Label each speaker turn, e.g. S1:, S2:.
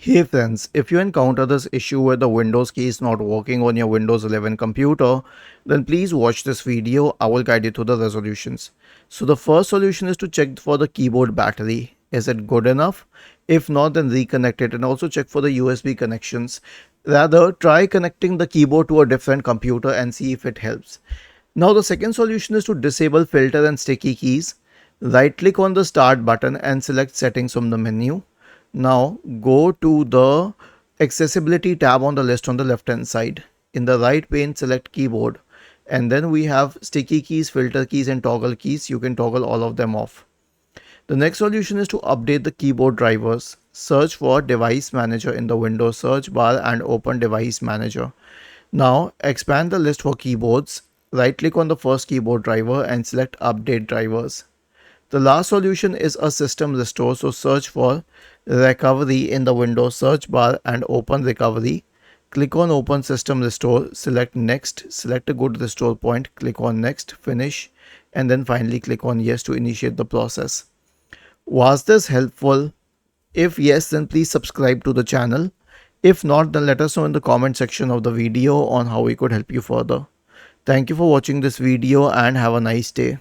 S1: Hey friends, if you encounter this issue where the Windows key is not working on your Windows 11 computer, then please watch this video. I will guide you through the resolutions. So the first solution is to check for the keyboard battery. Is it good enough? If not, then reconnect it and also check for the USB connections. Rather, try connecting the keyboard to a different computer and see if it helps. Now the second solution is to disable filter and sticky keys. Right click on the start button and select settings from the menu. Now go to the accessibility tab on the list on the left hand side. In the right pane select keyboard, and then we have sticky keys, filter keys and toggle keys. You can toggle all of them off. The next solution is to update the keyboard drivers. Search for device manager in the Windows search bar and open device manager. Now expand the list for keyboards. Right click on the first keyboard driver and select update drivers. The last solution is a system restore, so search for recovery in the Windows search bar and open recovery. Click on open system restore, select next, select a good restore point, click on next, finish, and then finally click on yes to initiate the process. Was this helpful? If yes, then please subscribe to the channel. If not, then let us know in the comment section of the video on how we could help you further. Thank you for watching this video and have a nice day.